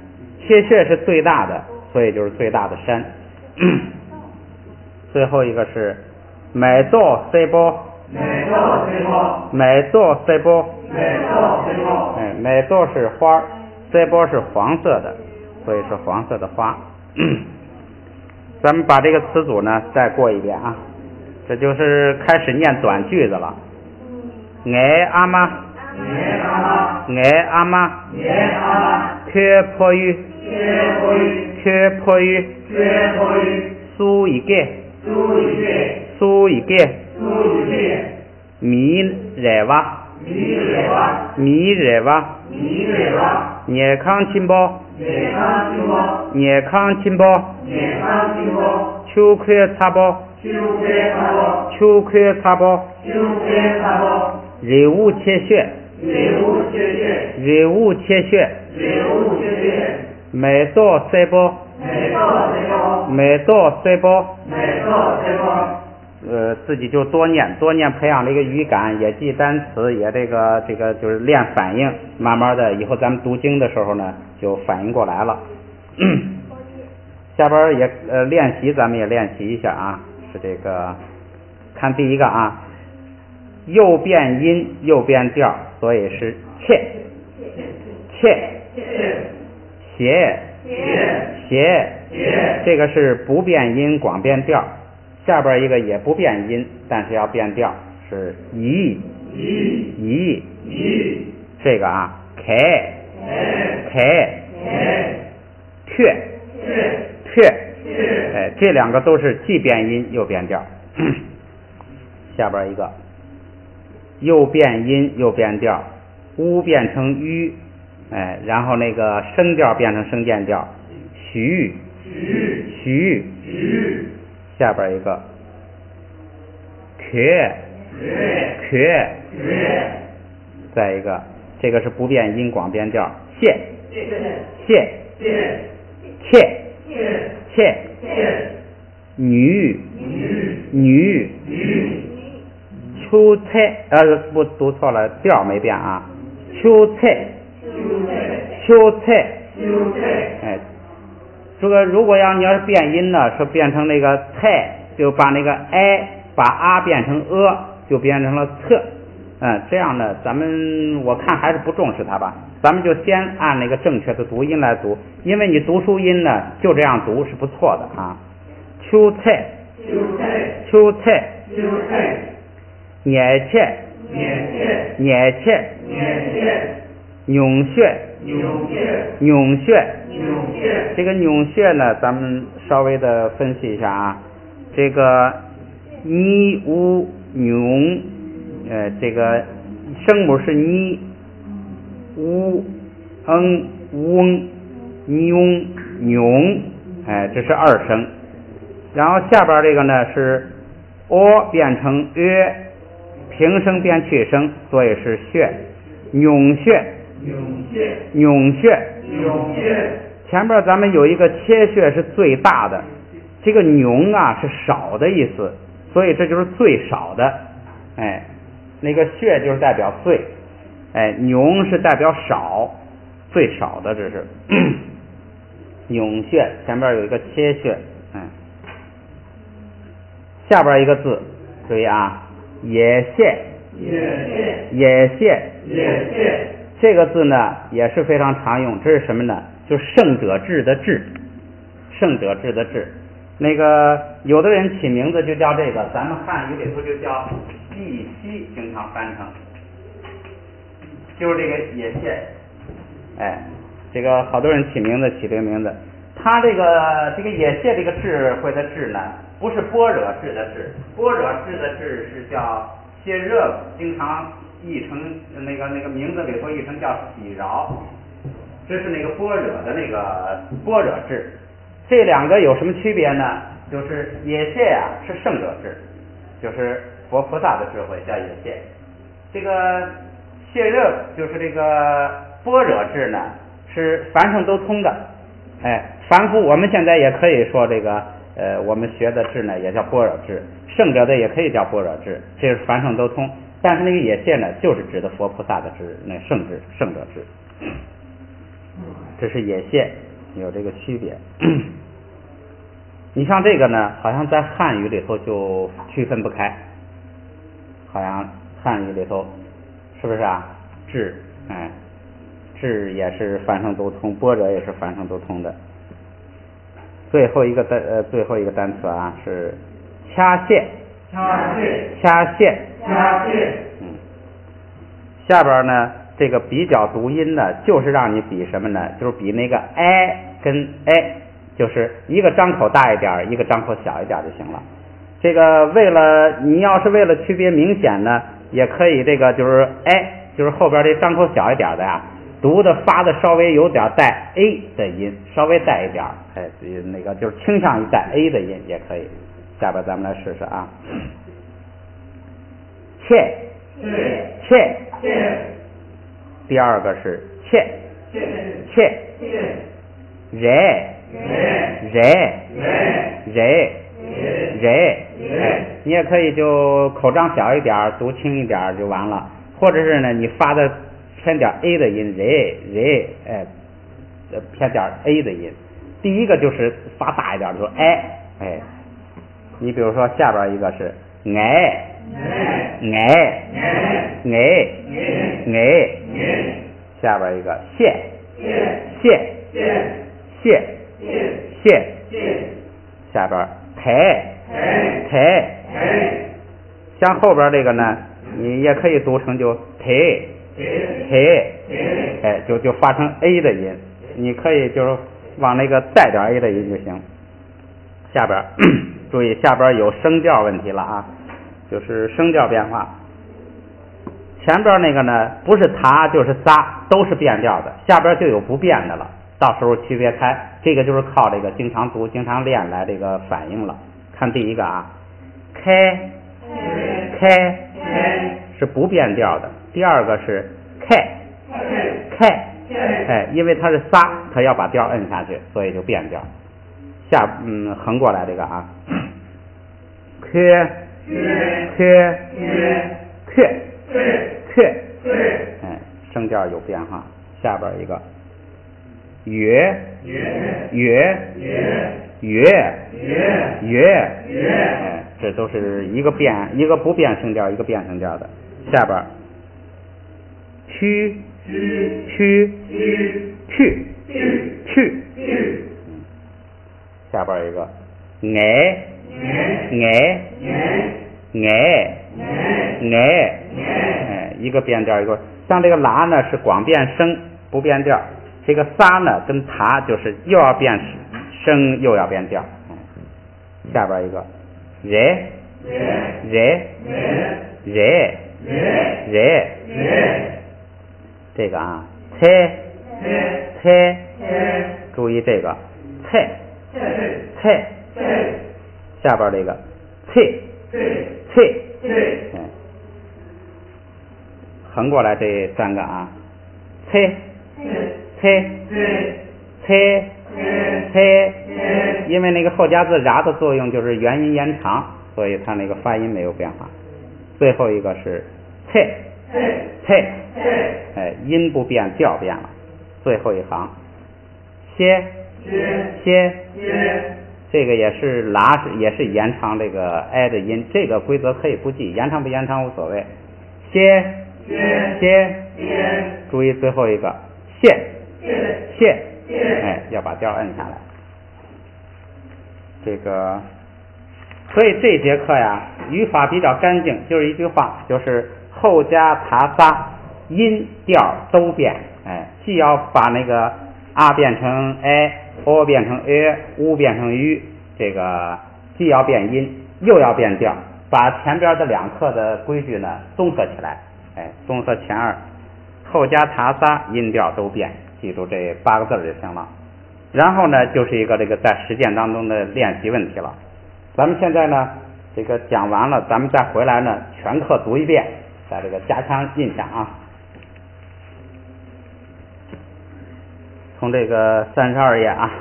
切穴是最大的，所以就是最大的山。最后一个是买到塞包，买到是花，塞包是黄色的，所以是黄色的花。咱们把这个词组呢再过一遍啊，这就是开始念短句子了。爱阿妈，缺迫于，苏一个，米惹哇，捏康亲包，秋缺擦包，人物切穴，买到塞包，自己就多念，培养这个语感，也记单词，也这个就是练反应，慢慢的以后咱们读经的时候呢就反应过来了。下边也练习，咱们也练习一下啊，是这个看第一个啊，右变音右变调，所以是切，斜，这个是不变音广变调。下边一个也不变音，但是要变调，是一，这个啊，开，却，这两个都是既变音又变调。下边一个又变音又变调，乌变成吁，然后那个声调变成声渐调，徐，下边一个缺，再一个这个是不变音广变调，切，女，秋菜，不读错了，调没变啊，秋菜，这个如果你要是变音呢，是变成那个菜，就把那个把啊变成就变成了侧。这样呢，我看还是不重视它吧。咱们就先按那个正确的读音来读，因为你读书音呢，就这样读是不错的啊。秋菜，秋菜，野菜，野菜，蔫穴，蔫穴。这个蔫穴呢，咱们稍微的分析一下啊。这个你乌蔫，这个声母是你乌嗡妞蔫，这是二声。然后下边这个呢是变成平声变去声，所以是穴，蔫穴，蔫穴。前边咱们有一个切穴是最大的，这个蔫啊是少的意思，所以这就是最少的。那个穴就是代表最，蔫是代表少，最少的，这是蔫穴，前边有一个切穴。下边一个字注意啊，野蟹，野蟹，这个字呢也是非常常用，这是什么呢？就是圣者治的治，圣者治的治。那个有的人起名字就叫这个，咱们汉语里头就叫碧溪，经常翻成，就是这个野蟹。这个好多人起名字起这个名字，他这个野蟹这个智慧的智呢，不是般若智的智，般若智的智是叫谢热，经常译成那个名字里头译成叫喜饶，这是那个般若的那个般若智。这两个有什么区别呢？就是野蟹啊是圣者智，就是佛菩萨的智慧叫野蟹。这个谢热就是这个般若智呢，是凡圣都通的。凡夫我们现在也可以说这个我们学的智呢也叫般若智，圣者的也可以叫般若智，这是凡圣都通。但是那个野蟹呢，就是指的佛菩萨的智，那圣者智，这是野蟹，有这个区别。你像这个呢，好像在汉语里头就区分不开，好像汉语里头是不是啊？智，智也是凡圣都通，般若也是凡圣都通的。最后一个单词啊是掐线，下边呢这个比较读音呢，就是让你比什么呢？就是比那个 i 跟 a， 就是一个张口大一点，一个张口小一点就行了。这个你要是为了区别明显呢，也可以这个就是就是后边这张口小一点的呀，读的发的稍微有点带 a 的音，稍微带一点，那个就是倾向于带 a 的音也可以。下边咱们来试试啊。切，第二个是切，人，你也可以就口张小一点，读轻一点就完了，或者是呢你发的偏点 a 的音，偏点 a 的音。第一个就是发大一点，就是你比如说下边一个是下边一个谢，下边抬，像后边这个呢，你也可以读成就抬，就发成 a 的音，你可以就是往那个带点 a 的音就行。下边注意，下边有声调问题了啊，就是声调变化。前边那个呢，不是他就是撒，都是变调的，下边就有不变的了，到时候区别开。这个就是靠这个经常读、经常练来这个反应了。看第一个啊，开是不变调的，第二个是开，因为它是撒，它要把调摁下去，所以就变调。横过来这个啊，声调有变化。下边一个月，这都是一个不变声调，一个变声调的。下边去，下边一个一个变调一个。像这个拉呢是光变声不变调，这个撒呢跟他就是又要变声又要变调。下边一个这个啊注意这个下边这个横过来这三个啊因为那个后加字ra的作用就是元音延长，所以它那个发音没有变化。最后一个是音不变调变了。最后一行歇，这个也是拉也是延长这个哀的音，这个规则可以不记，延长不延长无所谓。歇，注意最后一个谢，要把调摁下来。这个，所以这节课呀，语法比较干净，就是一句话，就是后加他仨，音调都变，既要把那个啊变成o变成u变成 u， 这个既要变音又要变调，把前边的两课的规矩呢综合起来，综合前二，后加他仨，音调都变，记住这8个字就行了。然后呢，就是一个这个在实践当中的练习问题了。咱们现在呢，这个讲完了，咱们再回来呢，全课读一遍，在这个加强印象啊。从这个32页啊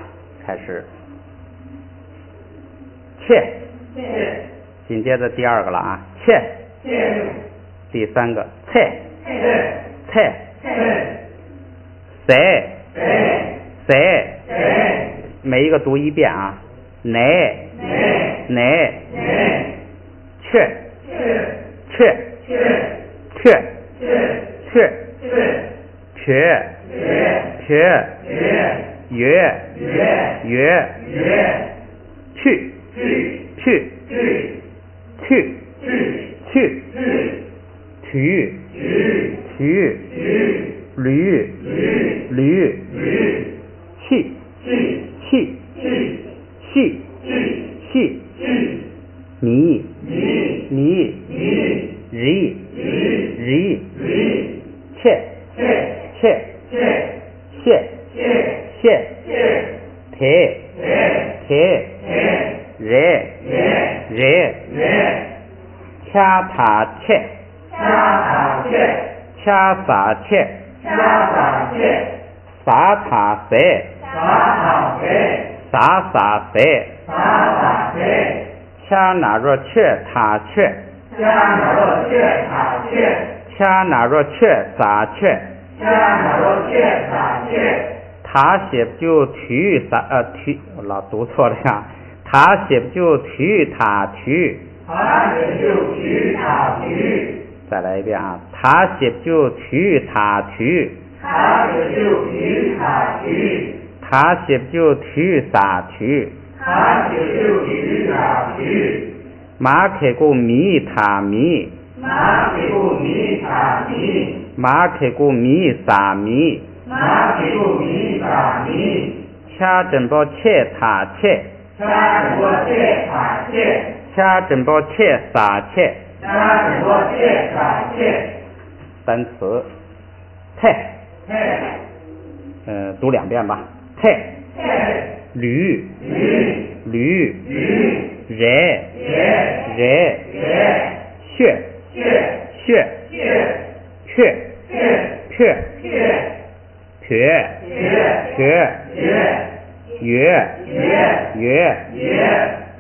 开始，切，紧接着第二个了啊，切，第三个切，谁，每一个读一遍啊，乃，却，约，去，驴，气，迷，切，谢，热，掐塔切，掐撒切，撒塔塞，撒撒塞，掐那若切塔切，掐那若切撒切，他写就体体，我老读错了呀。他写就体他体，再来一遍啊！他写就体他体，他写就体撒体，马开过米他米，马开过米撒米，掐真包切他切，掐真包切撒切，单词太，读2遍吧。太，驴，人，血，约，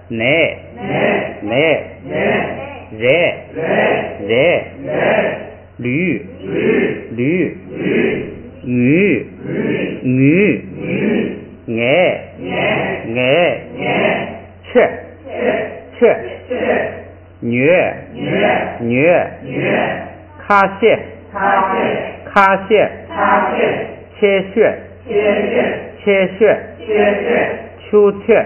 乃，驴，女，切，女卡谢切穴秋雀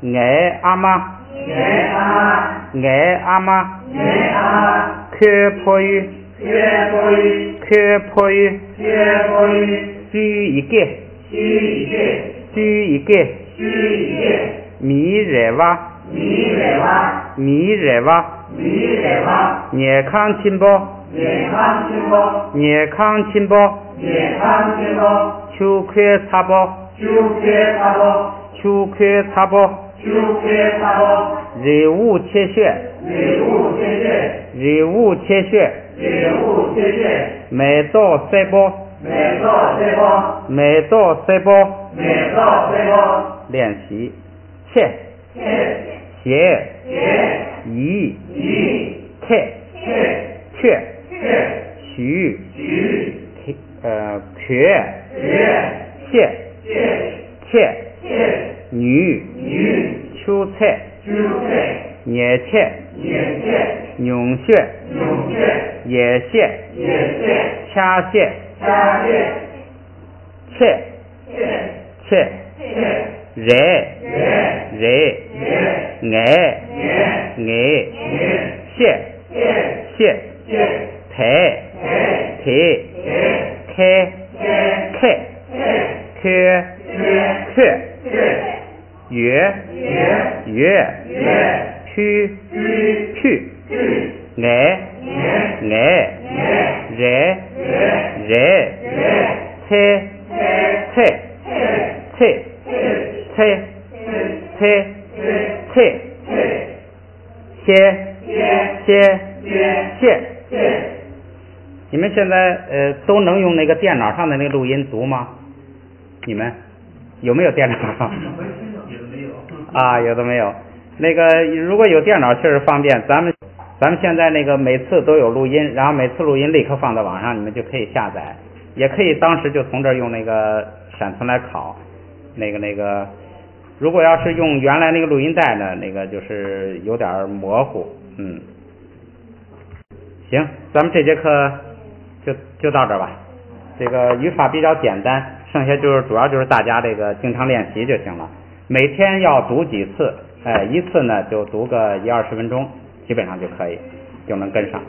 爱阿妈缺破鱼居一个米热哇热康亲包秋葵茶包热物切穴每到塞包练习切斜一切雀徐缺切女秋菜野切扭穴野蟹掐蟹切热蟹抬开月去谢。你们现在都能用那个电脑上的那个录音读吗？你们有没有电脑上？有的没有。那个如果有电脑确实方便，咱们现在那个每次都有录音，然后每次录音立刻放在网上，你们就可以下载，也可以当时就从这儿用那个闪存来拷。那个如果要是用原来那个录音带呢，那个就是有点模糊。行，咱们这节课就到这儿吧。这个语法比较简单，剩下主要就是大家这个经常练习就行了。每天要读几次，一次呢就读个10-20分钟，基本上就可以，就能跟上。